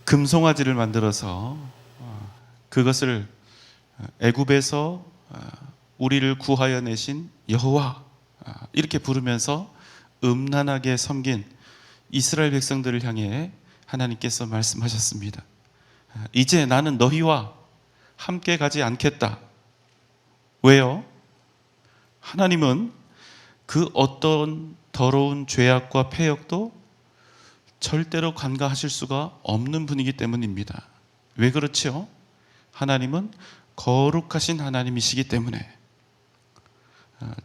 금송아지를 만들어서 그것을 애굽에서 우리를 구하여 내신 여호와 이렇게 부르면서 음란하게 섬긴 이스라엘 백성들을 향해 하나님께서 말씀하셨습니다. 이제 나는 너희와 함께 가지 않겠다. 왜요? 하나님은 그 어떤 더러운 죄악과 패역도 절대로 간과하실 수가 없는 분이기 때문입니다. 왜 그렇죠? 하나님은 거룩하신 하나님이시기 때문에.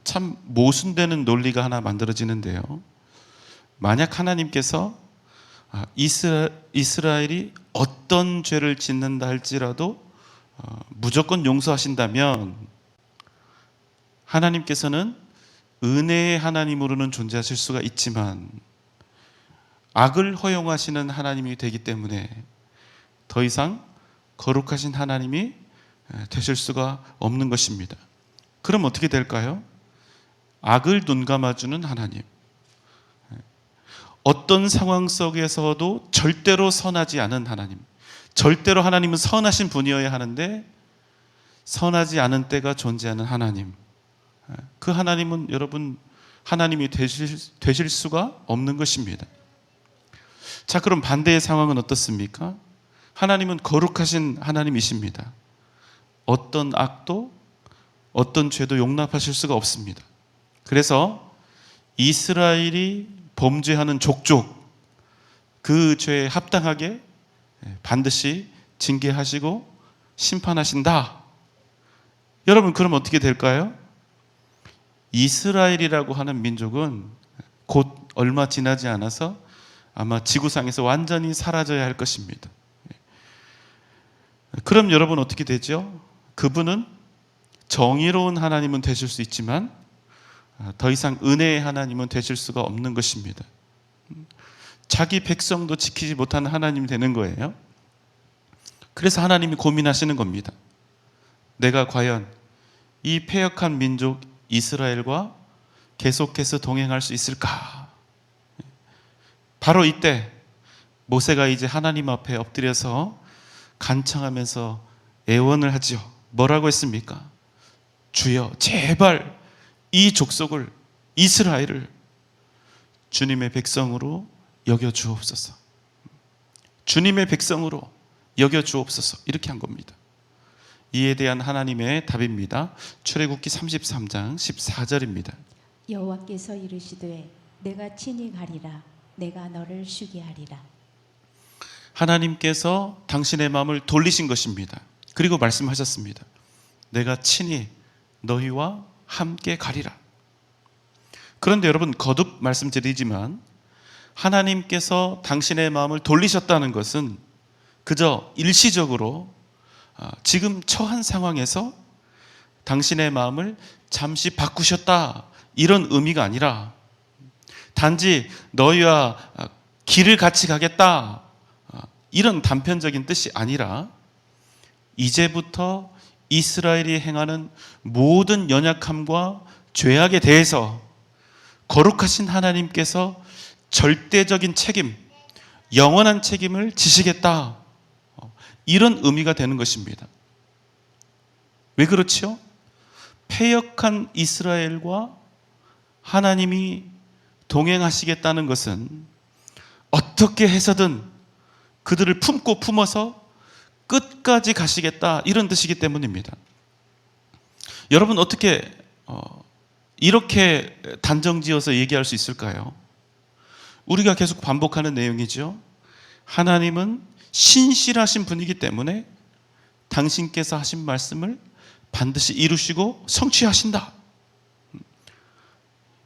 참 모순되는 논리가 하나 만들어지는데요. 만약 하나님께서 이스라엘이 어떤 죄를 짓는다 할지라도 무조건 용서하신다면 하나님께서는 은혜의 하나님으로는 존재하실 수가 있지만 악을 허용하시는 하나님이 되기 때문에 더 이상 거룩하신 하나님이 되실 수가 없는 것입니다. 그럼 어떻게 될까요? 악을 눈감아주는 하나님, 어떤 상황 속에서도 절대로 선하지 않은 하나님, 절대로 하나님은 선하신 분이어야 하는데 선하지 않은 때가 존재하는 하나님, 그 하나님은 여러분 하나님이 되실 수가 없는 것입니다. 자, 그럼 반대의 상황은 어떻습니까? 하나님은 거룩하신 하나님이십니다. 어떤 악도 어떤 죄도 용납하실 수가 없습니다. 그래서 이스라엘이 범죄하는 족족 그 죄에 합당하게 반드시 징계하시고 심판하신다. 여러분, 그럼 어떻게 될까요? 이스라엘이라고 하는 민족은 곧 얼마 지나지 않아서 아마 지구상에서 완전히 사라져야 할 것입니다. 그럼 여러분 어떻게 되죠? 그분은 정의로운 하나님은 되실 수 있지만 더 이상 은혜의 하나님은 되실 수가 없는 것입니다. 자기 백성도 지키지 못하는 하나님이 되는 거예요. 그래서 하나님이 고민하시는 겁니다. 내가 과연 이 패역한 민족 이스라엘과 계속해서 동행할 수 있을까? 바로 이때 모세가 이제 하나님 앞에 엎드려서 간청하면서 애원을 하죠. 뭐라고 했습니까? 주여, 제발 이 족속을, 이스라엘을 주님의 백성으로 여겨주옵소서. 주님의 백성으로 여겨주옵소서. 이렇게 한 겁니다. 이에 대한 하나님의 답입니다. 출애굽기 33장 14절입니다. 여호와께서 이르시되 내가 친히 가리라. 내가 너를 쉬게 하리라. 하나님께서 당신의 마음을 돌리신 것입니다. 그리고 말씀하셨습니다. 내가 친히 너희와 함께 가리라. 그런데 여러분, 거듭 말씀드리지만 하나님께서 당신의 마음을 돌리셨다는 것은 그저 일시적으로 지금 처한 상황에서 당신의 마음을 잠시 바꾸셨다, 이런 의미가 아니라 단지 너희와 길을 같이 가겠다, 이런 단편적인 뜻이 아니라 이제부터 이스라엘이 행하는 모든 연약함과 죄악에 대해서 거룩하신 하나님께서 절대적인 책임, 영원한 책임을 지시겠다, 이런 의미가 되는 것입니다. 왜 그렇죠? 패역한 이스라엘과 하나님이 동행하시겠다는 것은 어떻게 해서든 그들을 품고 품어서 끝까지 가시겠다, 이런 뜻이기 때문입니다. 여러분, 어떻게 이렇게 단정지어서 얘기할 수 있을까요? 우리가 계속 반복하는 내용이죠. 하나님은 신실하신 분이기 때문에 당신께서 하신 말씀을 반드시 이루시고 성취하신다.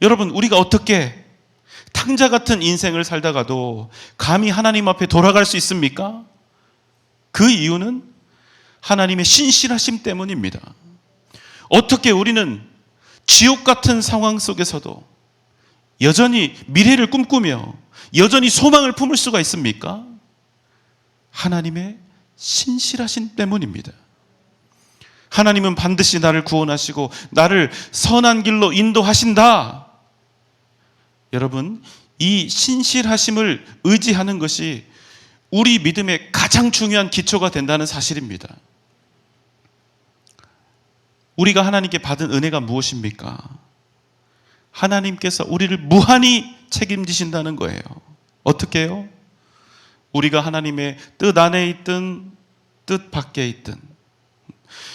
여러분, 우리가 어떻게 탕자 같은 인생을 살다가도 감히 하나님 앞에 돌아갈 수 있습니까? 그 이유는 하나님의 신실하심 때문입니다. 어떻게 우리는 지옥 같은 상황 속에서도 여전히 미래를 꿈꾸며 여전히 소망을 품을 수가 있습니까? 하나님의 신실하심 때문입니다. 하나님은 반드시 나를 구원하시고 나를 선한 길로 인도하신다. 여러분, 이 신실하심을 의지하는 것이 우리 믿음의 가장 중요한 기초가 된다는 사실입니다. 우리가 하나님께 받은 은혜가 무엇입니까? 하나님께서 우리를 무한히 책임지신다는 거예요. 어떻게 해요? 우리가 하나님의 뜻 안에 있든 뜻 밖에 있든,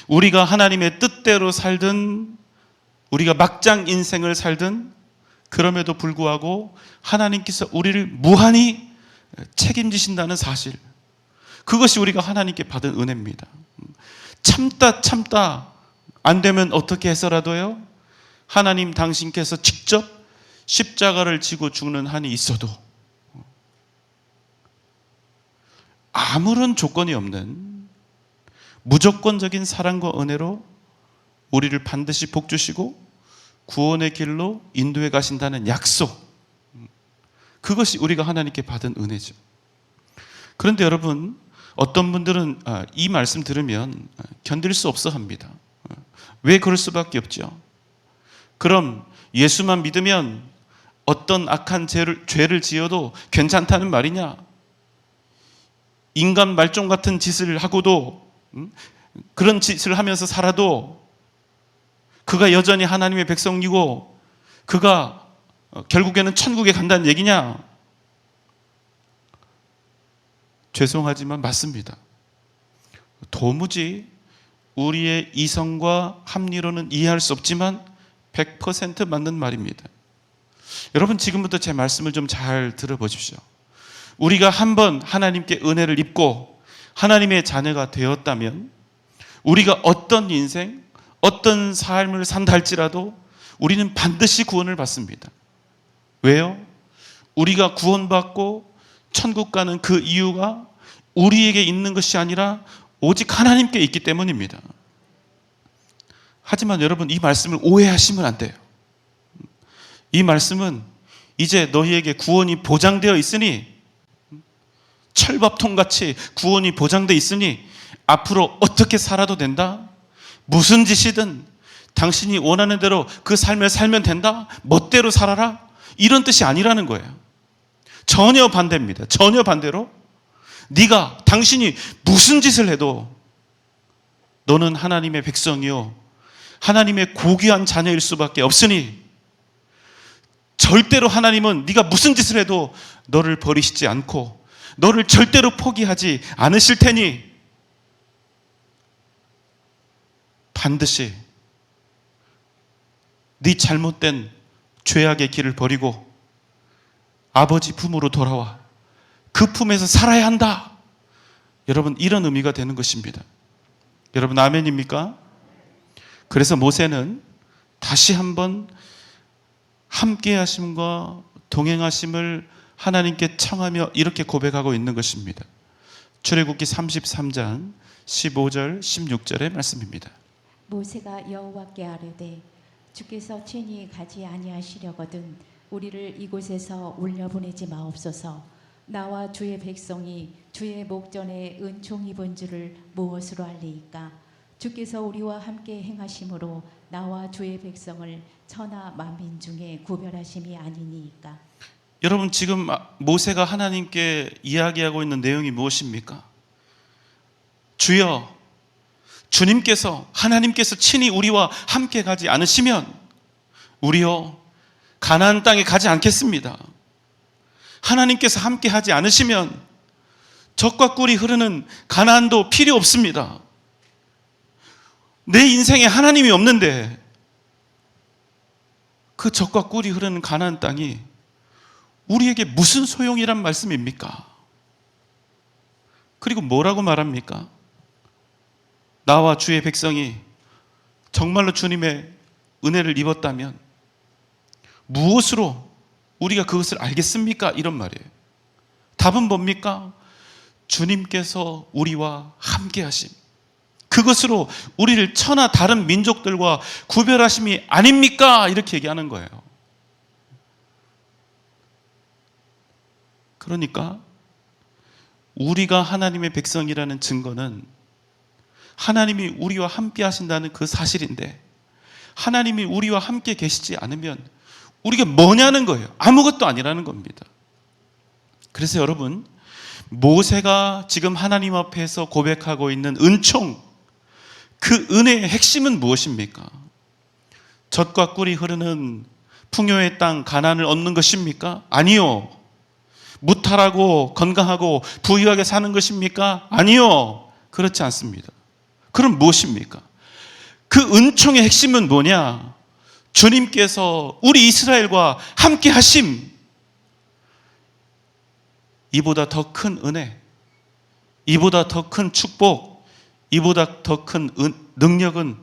우리가 하나님의 뜻대로 살든 우리가 막장 인생을 살든, 그럼에도 불구하고 하나님께서 우리를 무한히 책임지신다는 사실, 그것이 우리가 하나님께 받은 은혜입니다. 참다 안 되면 어떻게 해서라도요, 하나님 당신께서 직접 십자가를 지고 죽는 한이 있어도 아무런 조건이 없는 무조건적인 사랑과 은혜로 우리를 반드시 복주시고 구원의 길로 인도해 가신다는 약속, 그것이 우리가 하나님께 받은 은혜죠. 그런데 여러분, 어떤 분들은 이 말씀 들으면 견딜 수 없어 합니다. 왜 그럴 수밖에 없죠? 그럼 예수만 믿으면 어떤 악한 죄를 지어도 괜찮다는 말이냐? 인간 말종 같은 짓을 하고도, 그런 짓을 하면서 살아도 그가 여전히 하나님의 백성이고 그가 결국에는 천국에 간다는 얘기냐? 죄송하지만 맞습니다. 도무지 우리의 이성과 합리로는 이해할 수 없지만 100% 맞는 말입니다. 여러분, 지금부터 제 말씀을 좀 잘 들어보십시오. 우리가 한번 하나님께 은혜를 입고 하나님의 자녀가 되었다면 우리가 어떤 인생, 어떤 삶을 산다 할지라도 우리는 반드시 구원을 받습니다. 왜요? 우리가 구원받고 천국 가는 그 이유가 우리에게 있는 것이 아니라 오직 하나님께 있기 때문입니다. 하지만 여러분, 이 말씀을 오해하시면 안 돼요. 이 말씀은 이제 너희에게 구원이 보장되어 있으니, 철밥통같이 구원이 보장되어 있으니 앞으로 어떻게 살아도 된다? 무슨 짓이든 당신이 원하는 대로 그 삶을 살면 된다? 멋대로 살아라? 이런 뜻이 아니라는 거예요. 전혀 반대입니다. 전혀 반대로 당신이 무슨 짓을 해도 너는 하나님의 백성이요 하나님의 고귀한 자녀일 수밖에 없으니, 절대로 하나님은 네가 무슨 짓을 해도 너를 버리시지 않고 너를 절대로 포기하지 않으실 테니 반드시 네 잘못된 죄악의 길을 버리고 아버지 품으로 돌아와 그 품에서 살아야 한다. 여러분, 이런 의미가 되는 것입니다. 여러분, 아멘입니까? 그래서 모세는 다시 한번 함께 하심과 동행하심을 하나님께 청하며 이렇게 고백하고 있는 것입니다. 출애굽기 33장 15절 16절의 말씀입니다. 모세가 여호와께 아뢰되 주께서 친히 가지 아니하시려거든 우리를 이곳에서 올려보내지 마옵소서. 나와 주의 백성이 주의 목전에 은총 입은 줄을 무엇으로 알리이까? 주께서 우리와 함께 행하심으로 나와 주의 백성을 천하 만민 중에 구별하심이 아니니이까. 여러분, 지금 모세가 하나님께 이야기하고 있는 내용이 무엇입니까? 주여, 주님께서, 하나님께서 친히 우리와 함께 가지 않으시면 우리요 가나안 땅에 가지 않겠습니다. 하나님께서 함께 하지 않으시면 젖과 꿀이 흐르는 가나안도 필요 없습니다. 내 인생에 하나님이 없는데 그 젖과 꿀이 흐르는 가나안 땅이 우리에게 무슨 소용이란 말씀입니까? 그리고 뭐라고 말합니까? 나와 주의 백성이 정말로 주님의 은혜를 입었다면 무엇으로 우리가 그것을 알겠습니까? 이런 말이에요. 답은 뭡니까? 주님께서 우리와 함께 하심, 그것으로 우리를 천하 다른 민족들과 구별하심이 아닙니까? 이렇게 얘기하는 거예요. 그러니까 우리가 하나님의 백성이라는 증거는 하나님이 우리와 함께 하신다는 그 사실인데, 하나님이 우리와 함께 계시지 않으면 우리가 뭐냐는 거예요. 아무것도 아니라는 겁니다. 그래서 여러분, 모세가 지금 하나님 앞에서 고백하고 있는 은총, 그 은혜의 핵심은 무엇입니까? 젖과 꿀이 흐르는 풍요의 땅 가나안을 얻는 것입니까? 아니요. 무탈하고 건강하고 부유하게 사는 것입니까? 아니요. 그렇지 않습니다. 그럼 무엇입니까? 그 은총의 핵심은 뭐냐? 주님께서 우리 이스라엘과 함께 하심. 이보다 더 큰 은혜, 이보다 더 큰 축복, 이보다 더 큰 능력은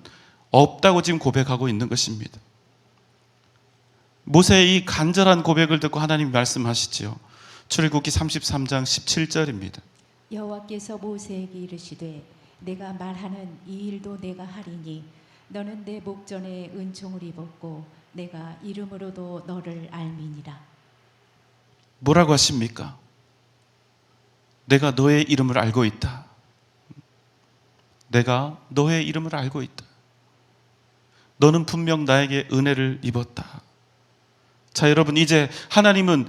없다고 지금 고백하고 있는 것입니다. 모세의 이 간절한 고백을 듣고 하나님이 말씀하시지요. 출애굽기 33장 17절입니다. 여호와께서 모세에게 이르시되 내가 말하는 이 일도 내가 하리니 너는 내 목전에 은총을 입었고 내가 이름으로도 너를 알미니라. 뭐라고 하십니까? 내가 너의 이름을 알고 있다. 내가 너의 이름을 알고 있다. 너는 분명 나에게 은혜를 입었다. 자, 여러분, 이제 하나님은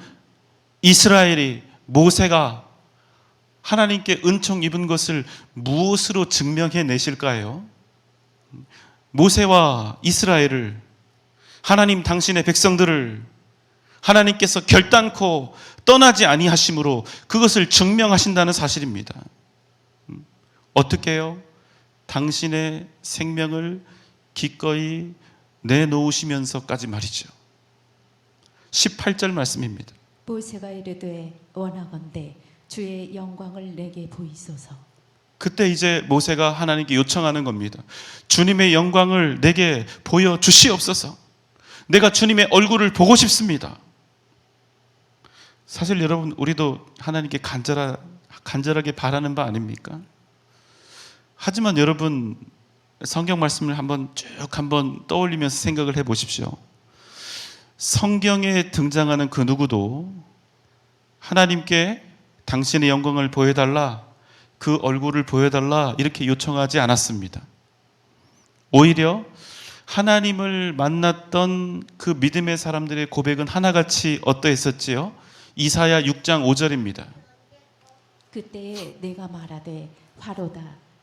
이스라엘이, 모세가 하나님께 은총 입은 것을 무엇으로 증명해 내실까요? 모세와 이스라엘을, 하나님 당신의 백성들을 하나님께서 결단코 떠나지 아니하심으로 그것을 증명하신다는 사실입니다. 어떻게 해요? 당신의 생명을 기꺼이 내놓으시면서까지 말이죠. 18절 말씀입니다. 모세가 이르되 원하건대 주의 영광을 내게 보이소서. 그때 이제 모세가 하나님께 요청하는 겁니다. 주님의 영광을 내게 보여주시옵소서. 내가 주님의 얼굴을 보고 싶습니다. 사실 여러분, 우리도 하나님께 간절하게 바라는 바 아닙니까? 하지만 여러분, 성경 말씀을 한번 떠올리면서 생각을 해 보십시오. 성경에 등장하는 그 누구도 하나님께 당신의 영광을 보여달라, 그 얼굴을 보여달라 이렇게 요청하지 않았습니다. 오히려 하나님을 만났던 그 믿음의 사람들의 고백은 하나같이 어떠했었지요? 이사야 6장 5절입니다. 그때에 내가 말하되 화로다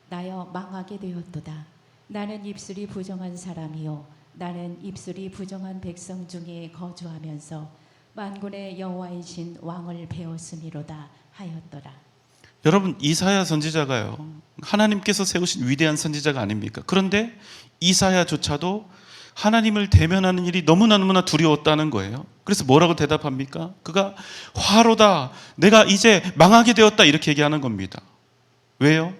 나여 망하게 되었도다. 나는 입술이 부정한 사람이요 나는 입술이 부정한 백성 중에 거주하면서 만군의 여호와이신 왕을 배웠음이로다 하였더라. 여러분, 이사야 선지자가요, 하나님께서 세우신 위대한 선지자가 아닙니까? 그런데 이사야조차도 하나님을 대면하는 일이 너무나 두려웠다는 거예요. 그래서 뭐라고 대답합니까? 그가 화로다, 내가 이제 망하게 되었다 이렇게 얘기하는 겁니다. 왜요?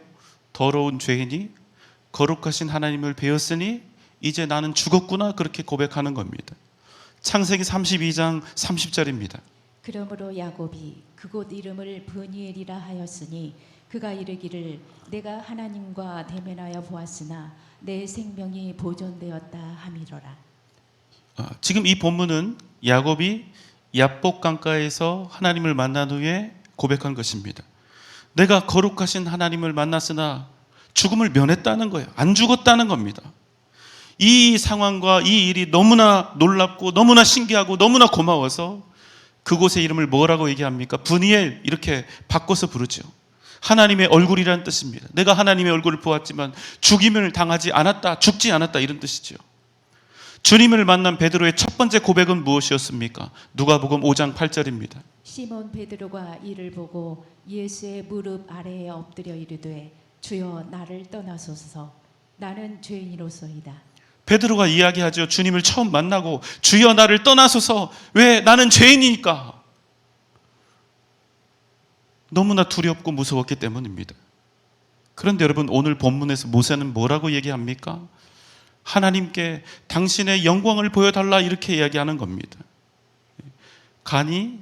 더러운 죄인이 거룩하신 하나님을 배웠으니 이제 나는 죽었구나, 그렇게 고백하는 겁니다. 창세기 32장 30절입니다. 그러므로 야곱이 그곳 이름을 브니엘이라 하였으니 그가 이르기를 내가 하나님과 대면하여 보았으나 내 생명이 보존되었다 함이로라. 지금 이 본문은 야곱이 야복 강가에서 하나님을 만난 후에 고백한 것입니다. 내가 거룩하신 하나님을 만났으나 죽음을 면했다는 거예요. 안 죽었다는 겁니다. 이 상황과 이 일이 너무나 놀랍고 너무나 신기하고 너무나 고마워서 그곳의 이름을 뭐라고 얘기합니까? 브니엘 이렇게 바꿔서 부르죠. 하나님의 얼굴이라는 뜻입니다. 내가 하나님의 얼굴을 보았지만 죽임을 당하지 않았다, 죽지 않았다, 이런 뜻이죠. 주님을 만난 베드로의 첫 번째 고백은 무엇이었습니까? 누가복음 5장 8절입니다. 시몬 베드로가 이를 보고 예수의 무릎 아래에 엎드려 이르되 주여 나를 떠나소서 나는 죄인이로소이다. 베드로가 이야기하죠. 주님을 처음 만나고 주여 나를 떠나소서. 왜? 나는 죄인이니까. 너무나 두렵고 무서웠기 때문입니다. 그런데 여러분, 오늘 본문에서 모세는 뭐라고 얘기합니까? 하나님께 당신의 영광을 보여달라 이렇게 이야기하는 겁니다. 간이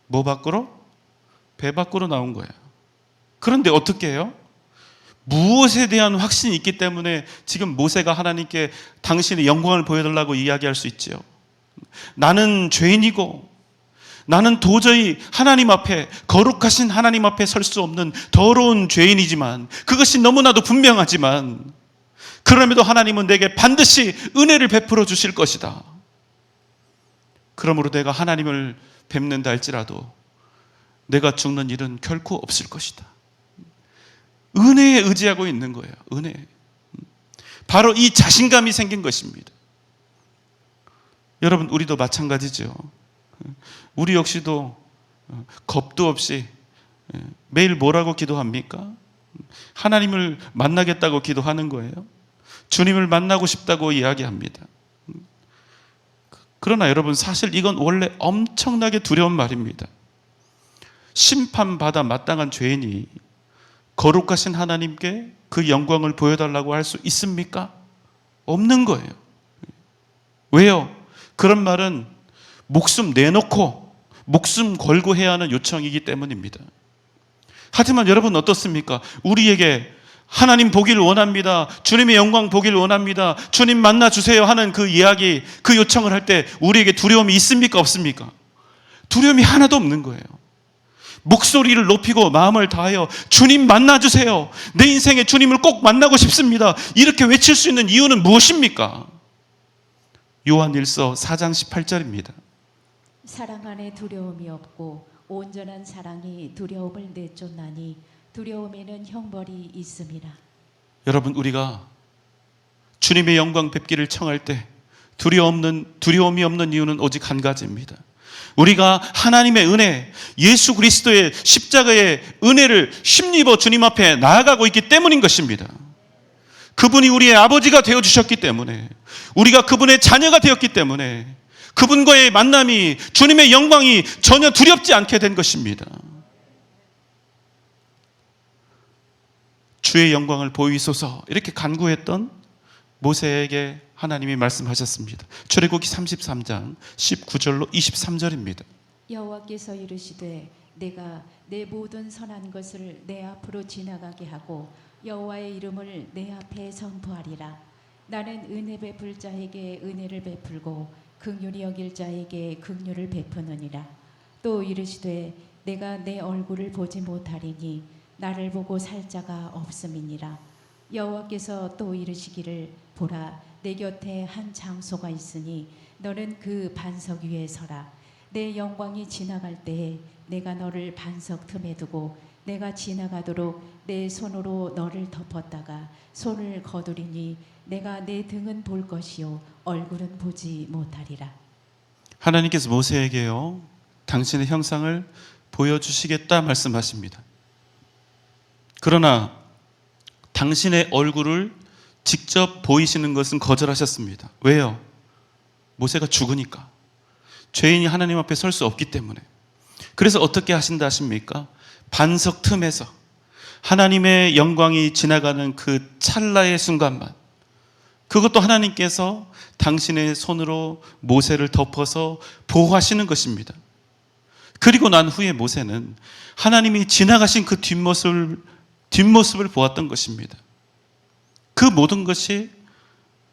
뭐 밖으로? 배 밖으로 나온 거예요. 그런데 어떻게 해요? 무엇에 대한 확신이 있기 때문에 지금 모세가 하나님께 당신의 영광을 보여달라고 이야기할 수 있지요. 나는 죄인이고 나는 도저히 하나님 앞에, 거룩하신 하나님 앞에 설 수 없는 더러운 죄인이지만, 그것이 너무나도 분명하지만 그럼에도 하나님은 내게 반드시 은혜를 베풀어 주실 것이다. 그러므로 내가 하나님을 뵙는다 할지라도 내가 죽는 일은 결코 없을 것이다. 은혜에 의지하고 있는 거예요. 은혜. 바로 이 자신감이 생긴 것입니다. 여러분, 우리도 마찬가지죠. 우리 역시도 겁도 없이 매일 뭐라고 기도합니까? 하나님을 만나겠다고 기도하는 거예요. 주님을 만나고 싶다고 이야기합니다. 그러나 여러분, 사실 이건 원래 엄청나게 두려운 말입니다. 심판받아 마땅한 죄인이 거룩하신 하나님께 그 영광을 보여달라고 할 수 있습니까? 없는 거예요. 왜요? 그런 말은 목숨 내놓고 목숨 걸고 해야 하는 요청이기 때문입니다. 하지만 여러분 어떻습니까? 우리에게 하나님 보기를 원합니다. 주님의 영광 보기를 원합니다. 주님 만나주세요 하는 그 이야기, 그 요청을 할 때 우리에게 두려움이 있습니까? 없습니까? 두려움이 하나도 없는 거예요. 목소리를 높이고 마음을 다하여 주님 만나주세요. 내 인생에 주님을 꼭 만나고 싶습니다. 이렇게 외칠 수 있는 이유는 무엇입니까? 요한일서 4장 18절입니다. 사랑 안에 두려움이 없고 온전한 사랑이 두려움을 내쫓나니 두려움에는 형벌이 있음이라. 여러분, 우리가 주님의 영광 뵙기를 청할 때 두려움이 없는 이유는 오직 한 가지입니다. 우리가 하나님의 은혜, 예수 그리스도의 십자가의 은혜를 힘입어 주님 앞에 나아가고 있기 때문인 것입니다. 그분이 우리의 아버지가 되어주셨기 때문에, 우리가 그분의 자녀가 되었기 때문에 그분과의 만남이, 주님의 영광이 전혀 두렵지 않게 된 것입니다. 주의 영광을 보이소서 이렇게 간구했던 모세에게 하나님이 말씀하셨습니다. 출애굽기 33장 19절로 23절입니다. 여호와께서 이르시되 내가 내 모든 선한 것을 내 앞으로 지나가게 하고 여호와의 이름을 내 앞에 선포하리라. 나는 은혜 베풀 자에게 은혜를 베풀고 긍휼히 여길 자에게 긍휼을 베푸느니라. 또 이르시되 내가 내 얼굴을 보지 못하리니 나를 보고 살 자가 없음이니라. 여호와께서 또 이르시기를 보라, 내 곁에 한 장소가 있으니 너는 그 반석 위에 서라. 내 영광이 지나갈 때에 내가 너를 반석 틈에 두고 내가 지나가도록 내 손으로 너를 덮었다가 손을 거두리니 내가 내 등은 볼 것이요 얼굴은 보지 못하리라. 하나님께서 모세에게요, 당신의 형상을 보여주시겠다 말씀하십니다. 그러나 당신의 얼굴을 직접 보이시는 것은 거절하셨습니다. 왜요? 모세가 죽으니까. 죄인이 하나님 앞에 설 수 없기 때문에. 그래서 어떻게 하신다 하십니까? 반석 틈에서 하나님의 영광이 지나가는 그 찰나의 순간만, 그것도 하나님께서 당신의 손으로 모세를 덮어서 보호하시는 것입니다. 그리고 난 후에 모세는 하나님이 지나가신 그 뒷모습을 보았던 것입니다. 그 모든 것이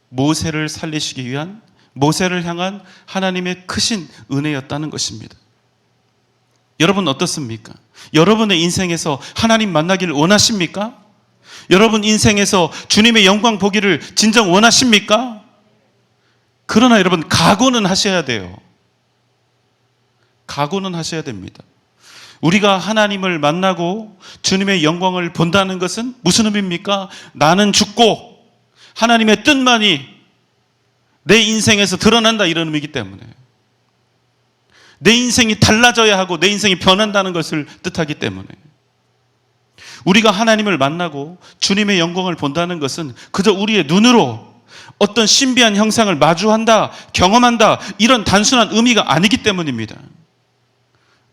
모세를 살리시기 위한, 모세를 향한 하나님의 크신 은혜였다는 것입니다. 여러분 어떻습니까? 여러분의 인생에서 하나님 만나기를 원하십니까? 여러분 인생에서 주님의 영광 보기를 진정 원하십니까? 그러나 여러분 각오는 하셔야 돼요. 각오는 하셔야 됩니다. 우리가 하나님을 만나고 주님의 영광을 본다는 것은 무슨 의미입니까? 나는 죽고 하나님의 뜻만이 내 인생에서 드러난다, 이런 의미이기 때문에, 내 인생이 달라져야 하고 내 인생이 변한다는 것을 뜻하기 때문에, 우리가 하나님을 만나고 주님의 영광을 본다는 것은 그저 우리의 눈으로 어떤 신비한 형상을 마주한다, 경험한다, 이런 단순한 의미가 아니기 때문입니다.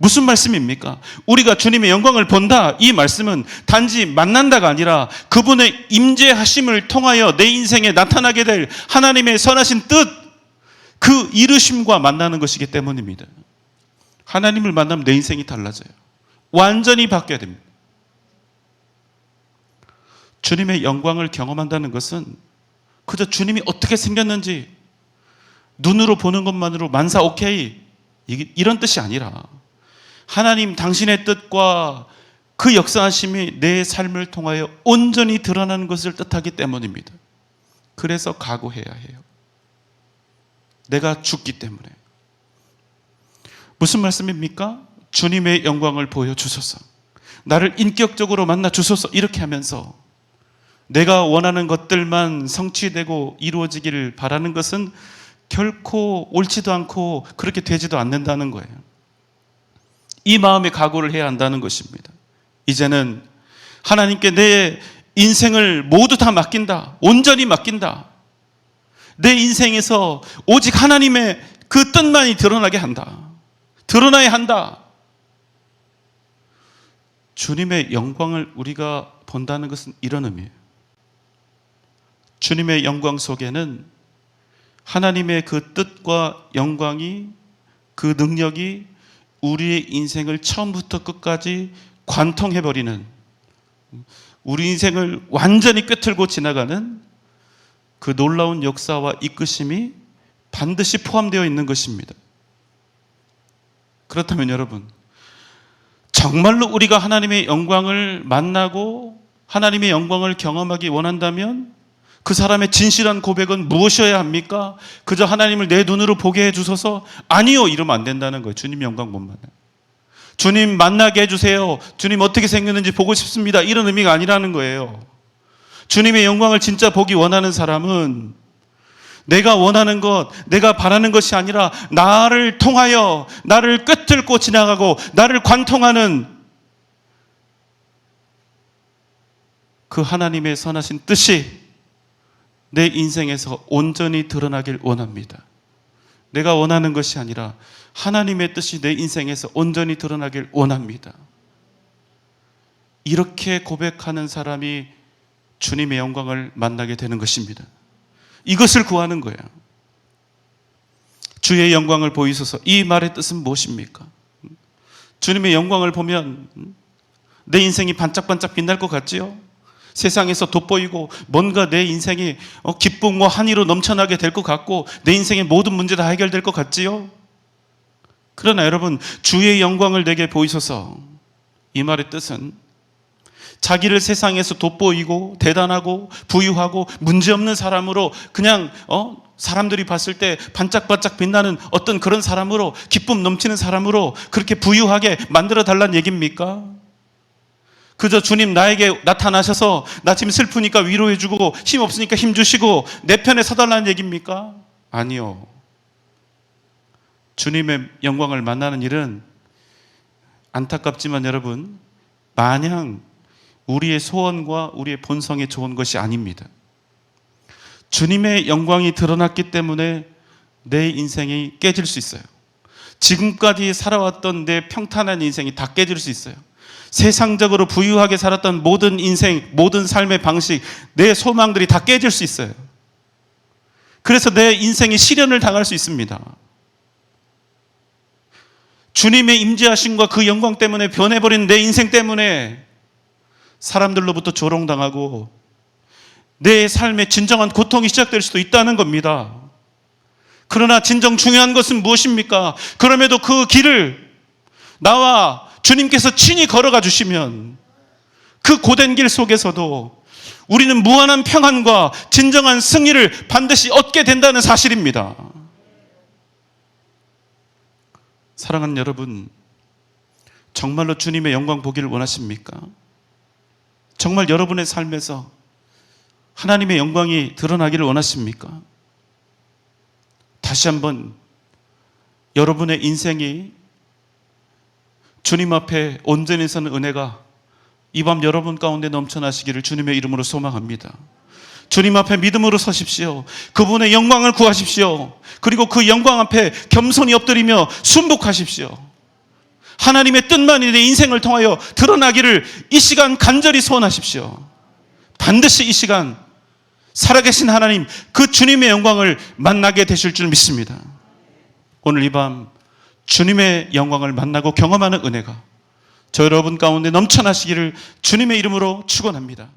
무슨 말씀입니까? 우리가 주님의 영광을 본다, 이 말씀은 단지 만난다가 아니라 그분의 임재하심을 통하여 내 인생에 나타나게 될 하나님의 선하신 뜻, 그 이루심과 만나는 것이기 때문입니다. 하나님을 만나면 내 인생이 달라져요. 완전히 바뀌어야 됩니다. 주님의 영광을 경험한다는 것은 그저 주님이 어떻게 생겼는지 눈으로 보는 것만으로 만사 오케이, 이런 뜻이 아니라 하나님 당신의 뜻과 그 역사하심이 내 삶을 통하여 온전히 드러나는 것을 뜻하기 때문입니다. 그래서 각오해야 해요. 내가 죽기 때문에. 무슨 말씀입니까? 주님의 영광을 보여주소서. 나를 인격적으로 만나 주소서. 이렇게 하면서 내가 원하는 것들만 성취되고 이루어지기를 바라는 것은 결코 옳지도 않고 그렇게 되지도 않는다는 거예요. 이 마음의 각오를 해야 한다는 것입니다. 이제는 하나님께 내 인생을 모두 다 맡긴다. 온전히 맡긴다. 내 인생에서 오직 하나님의 그 뜻만이 드러나게 한다. 드러나야 한다. 주님의 영광을 우리가 본다는 것은 이런 의미예요. 주님의 영광 속에는 하나님의 그 뜻과 영광이, 그 능력이 우리의 인생을 처음부터 끝까지 관통해버리는, 우리 인생을 완전히 꿰뚫고 지나가는 그 놀라운 역사와 이끄심이 반드시 포함되어 있는 것입니다. 그렇다면 여러분, 정말로 우리가 하나님의 영광을 만나고 하나님의 영광을 경험하기 원한다면 그 사람의 진실한 고백은 무엇이어야 합니까? 그저 하나님을 내 눈으로 보게 해주소서? 아니요, 이러면 안 된다는 거예요. 주님 영광 못 만나요. 주님 만나게 해주세요. 주님 어떻게 생겼는지 보고 싶습니다. 이런 의미가 아니라는 거예요. 주님의 영광을 진짜 보기 원하는 사람은 내가 원하는 것, 내가 바라는 것이 아니라 나를 통하여 나를 꿰뚫고 지나가고 나를 관통하는 그 하나님의 선하신 뜻이 내 인생에서 온전히 드러나길 원합니다. 내가 원하는 것이 아니라 하나님의 뜻이 내 인생에서 온전히 드러나길 원합니다. 이렇게 고백하는 사람이 주님의 영광을 만나게 되는 것입니다. 이것을 구하는 거예요. 주의 영광을 보이소서. 이 말의 뜻은 무엇입니까? 주님의 영광을 보면 내 인생이 반짝반짝 빛날 것 같지요? 세상에서 돋보이고 뭔가 내 인생이 기쁨과 한의로 넘쳐나게 될 것 같고 내 인생의 모든 문제 다 해결될 것 같지요? 그러나 여러분, 주의 영광을 내게 보이소서. 이 말의 뜻은 자기를 세상에서 돋보이고 대단하고 부유하고 문제없는 사람으로 그냥 사람들이 봤을 때 반짝반짝 빛나는 어떤 그런 사람으로, 기쁨 넘치는 사람으로 그렇게 부유하게 만들어 달라는 얘기입니까? 그저 주님 나에게 나타나셔서 나 지금 슬프니까 위로해주고 힘 없으니까 힘 주시고 내 편에 서달라는 얘기입니까? 아니요. 주님의 영광을 만나는 일은 안타깝지만 여러분, 마냥 우리의 소원과 우리의 본성에 좋은 것이 아닙니다. 주님의 영광이 드러났기 때문에 내 인생이 깨질 수 있어요. 지금까지 살아왔던 내 평탄한 인생이 다 깨질 수 있어요. 세상적으로 부유하게 살았던 모든 인생, 모든 삶의 방식, 내 소망들이 다 깨질 수 있어요. 그래서 내 인생이 시련을 당할 수 있습니다. 주님의 임재하심과 그 영광 때문에 변해버린 내 인생 때문에 사람들로부터 조롱당하고 내 삶의 진정한 고통이 시작될 수도 있다는 겁니다. 그러나 진정 중요한 것은 무엇입니까? 그럼에도 그 길을 나와 주님께서 친히 걸어가 주시면 그 고된 길 속에서도 우리는 무한한 평안과 진정한 승리를 반드시 얻게 된다는 사실입니다. 사랑하는 여러분, 정말로 주님의 영광 보기를 원하십니까? 정말 여러분의 삶에서 하나님의 영광이 드러나기를 원하십니까? 다시 한번 여러분의 인생이 주님 앞에 온전히 서는 은혜가 이 밤 여러분 가운데 넘쳐나시기를 주님의 이름으로 소망합니다. 주님 앞에 믿음으로 서십시오. 그분의 영광을 구하십시오. 그리고 그 영광 앞에 겸손히 엎드리며 순복하십시오. 하나님의 뜻만이 내 인생을 통하여 드러나기를 이 시간 간절히 소원하십시오. 반드시 이 시간 살아계신 하나님, 그 주님의 영광을 만나게 되실 줄 믿습니다. 오늘 이 밤 주님의 영광을 만나고 경험하는 은혜가 저 여러분 가운데 넘쳐나시기를 주님의 이름으로 축원합니다.